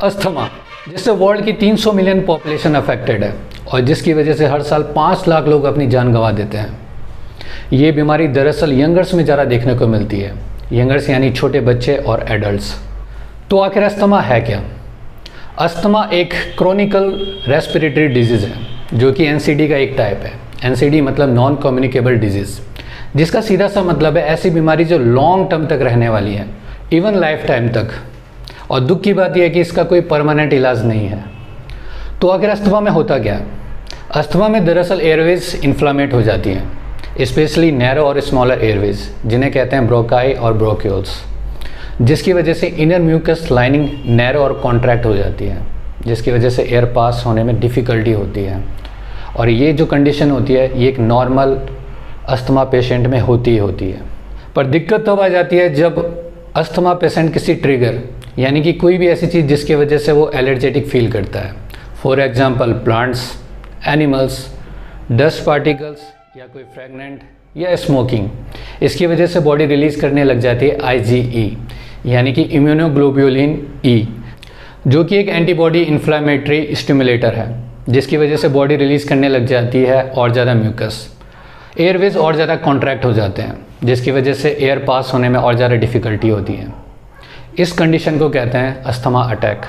Asthma, जिससे world की 300 million population affected है और जिसकी वजह से हर साल 5 लाख लोग अपनी जान गंवा देते हैं। ये बीमारी दरअसल यंगर्स में ज़्यादा देखने को मिलती है। यंगर्स यानी छोटे बच्चे और एडल्ट्स। तो आखिर अस्थमा है क्या? अस्थमा एक क्रोनिकल रेस्पिरेटरी डिजीज़ है जो कि एनसीडी का एक टाइप है। एनसीडी मतलब नॉन कम्युनिकेबल डिजीज़, जिसका सीधा सा मतलब है ऐसी बीमारी जो लॉन्ग टर्म तक रहने वाली है, इवन लाइफ टाइम तक। और दुख की बात यह है कि इसका कोई परमानेंट इलाज नहीं है। तो आखिर अस्थमा में होता क्या है? अस्थमा में दरअसल एयरवेज इन्फ्लामेट हो जाती हैं, स्पेशली नैरो और स्मॉलर एयरवेज, जिन्हें कहते हैं ब्रोकाई और ब्रोक्यूल्स, जिसकी वजह से इनर म्यूकस लाइनिंग नैरो और कॉन्ट्रैक्ट हो जाती है, जिसकी वजह से एयर पास होने में डिफ़िकल्टी होती है। और ये जो कंडीशन होती है ये एक नॉर्मल अस्थमा पेशेंट में होती ही होती है। पर दिक्कत तब आ जाती है जब अस्थमा पेशेंट किसी ट्रिगर यानी कि कोई भी ऐसी चीज़ जिसकी वजह से वो एलर्जेटिक फील करता है, for example plants, animals, dust particles या कोई फ्रेगनेंट या स्मोकिंग, इसकी वजह से बॉडी रिलीज़ करने लग जाती है IgE यानी कि इम्यूनोग्लोब्यूलिन E, जो कि एक एंटीबॉडी इन्फ्लामेटरी स्टिमुलेटर है, जिसकी वजह से बॉडी रिलीज़ करने लग जाती है और ज़्यादा म्यूकस, एयरवेज और ज़्यादा कॉन्ट्रैक्ट हो जाते हैं, जिसकी वजह से एयर पास होने में और ज़्यादा डिफ़िकल्टी होती है। इस कंडीशन को कहते हैं अस्थमा अटैक।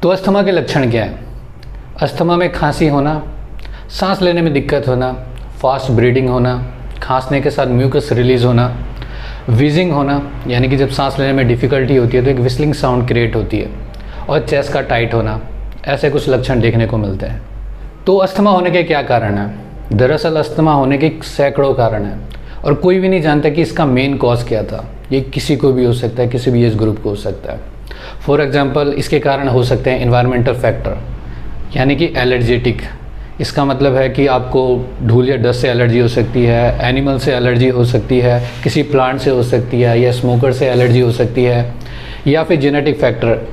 तो अस्थमा के लक्षण क्या हैं? अस्थमा में खांसी होना, सांस लेने में दिक्कत होना, फास्ट ब्रीदिंग होना, खांसने के साथ म्यूकस रिलीज़ होना, वीजिंग होना यानी कि जब सांस लेने में डिफ़िकल्टी होती है तो एक विस्लिंग साउंड क्रिएट होती है, और चेस्ट का टाइट होना, ऐसे कुछ लक्षण देखने को मिलते हैं। तो अस्थमा होने के क्या कारण हैं? दरअसल अस्थमा होने के सैकड़ों कारण हैं और कोई भी नहीं जानता कि इसका मेन कॉज क्या था। ये किसी को भी हो सकता है, किसी भी एज ग्रुप को हो सकता है। फॉर एग्जांपल इसके कारण हो सकते हैं इन्वायरमेंटल फैक्टर यानी कि एलर्जेटिक। इसका मतलब है कि आपको धूल या डस्ट से एलर्जी हो सकती है, एनिमल से एलर्जी हो सकती है, किसी प्लांट से हो सकती है, या स्मोकर से एलर्जी हो सकती है, या फिर जेनेटिक फैक्टर,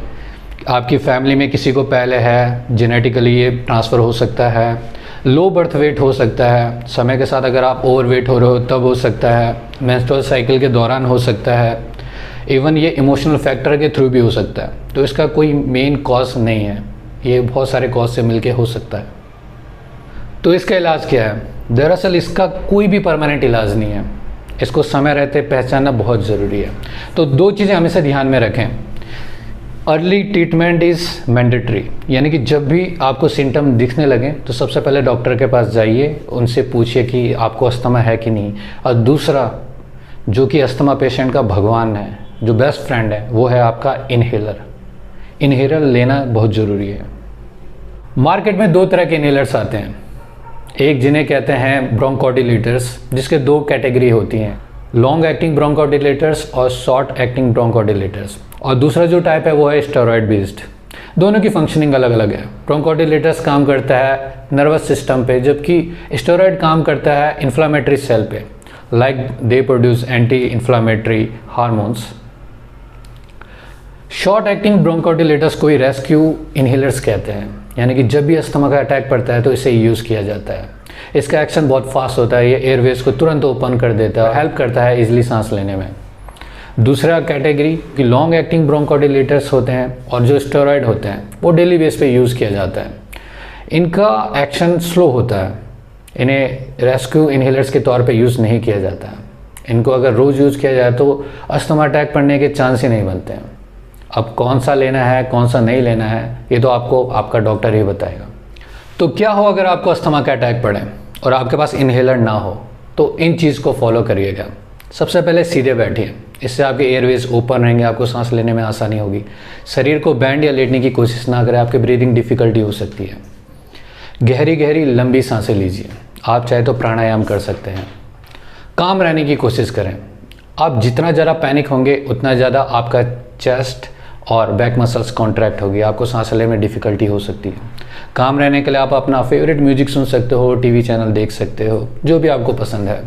आपकी फैमिली में किसी को पहले है, जेनेटिकली ये ट्रांसफ़र हो सकता है। लो बर्थ वेट हो सकता है, समय के साथ अगर आप ओवर वेट हो रहे हो तब हो सकता है, मेंस्ट्रुअल साइकिल के दौरान हो सकता है, इवन ये इमोशनल फैक्टर के थ्रू भी हो सकता है। तो इसका कोई मेन कॉज नहीं है, ये बहुत सारे कॉज से मिलके हो सकता है। तो इसका इलाज क्या है? दरअसल इसका कोई भी परमानेंट इलाज नहीं है, इसको समय रहते पहचानना बहुत ज़रूरी है। तो 2 चीज़ें हमेशा ध्यान में रखें। अर्ली ट्रीटमेंट इज़ मैंडेटरी, यानी कि जब भी आपको सिम्टम दिखने लगें तो सबसे पहले डॉक्टर के पास जाइए, उनसे पूछिए कि आपको अस्थमा है कि नहीं। और दूसरा, जो कि अस्थमा पेशेंट का भगवान है, जो बेस्ट फ्रेंड है, वो है आपका इन्हेलर। इन्हेलर लेना बहुत ज़रूरी है। मार्केट में 2 तरह के इन्हेलर्स आते हैं, एक जिन्हें कहते हैं ब्रोंकोडिलेटर्स, जिसके 2 कैटेगरी होती हैं, लॉन्ग एक्टिंग ब्रोंकोडिलेटर्स और शॉर्ट एक्टिंग ब्रोंकोडिलेटर्स। और दूसरा जो टाइप है वो है स्टेरॉयड बेस्ड। दोनों की फंक्शनिंग अलग अलग है। ब्रोंकोडिलेटर्स काम करता है नर्वस सिस्टम पे, जबकि स्टेरॉयड काम करता है इन्फ्लामेटरी सेल पे, like they produce anti inflammatory hormones. Short acting bronchodilators को ही रेस्क्यू इन्हेलर्स कहते हैं, यानी कि जब भी अस्थमा का अटैक पड़ता है तो इसे यूज़ किया जाता है। इसका एक्शन बहुत फास्ट होता है, ये एयरवेज को तुरंत ओपन कर देता है, हेल्प करता है इजीली सांस लेने में। दूसरा कैटेगरी कि लॉन्ग एक्टिंग ब्रोंकोडिलेटर्स होते हैं और जो स्टेरॉयड होते हैं वो डेली बेस पे यूज़ किया जाता है। इनका एक्शन स्लो होता है, इन्हें रेस्क्यू इन्हेलर्स के तौर पे यूज़ नहीं किया जाता है। इनको अगर रोज़ यूज़ किया जाए तो अस्थमा अटैक पड़ने के चांस ही नहीं बनते हैं। अब कौन सा लेना है कौन सा नहीं लेना है ये तो आपको आपका डॉक्टर ही बताएगा। तो क्या हो अगर आपको अस्थमा का अटैक पड़े और आपके पास इन्हेलर ना हो? तो इन चीज़ को फॉलो करिएगा। सबसे पहले सीधे बैठिए, इससे आपके एयरवेज ओपन रहेंगे, आपको सांस लेने में आसानी होगी। शरीर को बैंड या लेटने की कोशिश ना करें, आपके ब्रीदिंग डिफ़िकल्टी हो सकती है। गहरी गहरी लंबी सांसें लीजिए, आप चाहे तो प्राणायाम कर सकते हैं। काम रहने की कोशिश करें। आप जितना ज़्यादा पैनिक होंगे उतना ज़्यादा आपका चेस्ट और बैक मसल्स कॉन्ट्रैक्ट होगी, आपको सांस लेने में डिफ़िकल्टी हो सकती है। काम रहने के लिए आप अपना फेवरेट म्यूजिक सुन सकते हो, टीवी चैनल देख सकते हो, जो भी आपको पसंद है।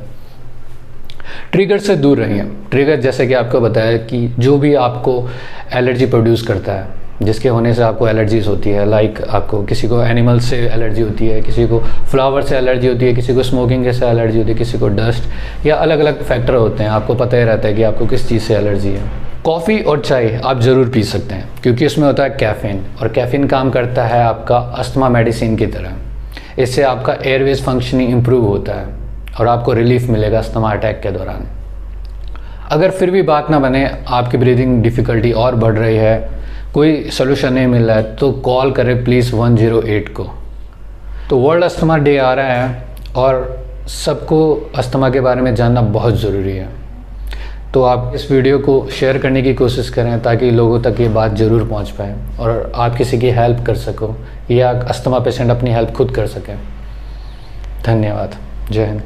ट्रिगर से दूर रहिए। ट्रिगर जैसे कि आपको बताया कि जो भी आपको एलर्जी प्रोड्यूस करता है, जिसके होने से आपको एलर्जीज होती है, लाइक आपको किसी को एनिमल से एलर्जी होती है, किसी को फ्लावर से एलर्जी होती है, किसी को स्मोकिंग से एलर्जी होती है, किसी को डस्ट, या अलग अलग फैक्टर होते हैं। आपको पता ही रहता है कि आपको किस चीज़ से एलर्जी है। कॉफ़ी और चाय आप ज़रूर पी सकते हैं क्योंकि इसमें होता है कैफ़ीन, और कैफ़ीन काम करता है आपका अस्थमा मेडिसिन की तरह। इससे आपका एयरवेज फंक्शनिंग इम्प्रूव होता है और आपको रिलीफ मिलेगा अस्थमा अटैक के दौरान। अगर फिर भी बात ना बने, आपकी ब्रीदिंग डिफ़िकल्टी और बढ़ रही है, कोई सोल्यूशन नहीं मिल रहा है, तो कॉल करें प्लीज़ 108 को। तो वर्ल्ड अस्थमा डे आ रहा है और सबको अस्थमा के बारे में जानना बहुत ज़रूरी है। तो आप इस वीडियो को शेयर करने की कोशिश करें ताकि लोगों तक ये बात ज़रूर पहुंच पाए और आप किसी की हेल्प कर सको या अस्थमा पेशेंट अपनी हेल्प खुद कर सकें। धन्यवाद। जय हिंद।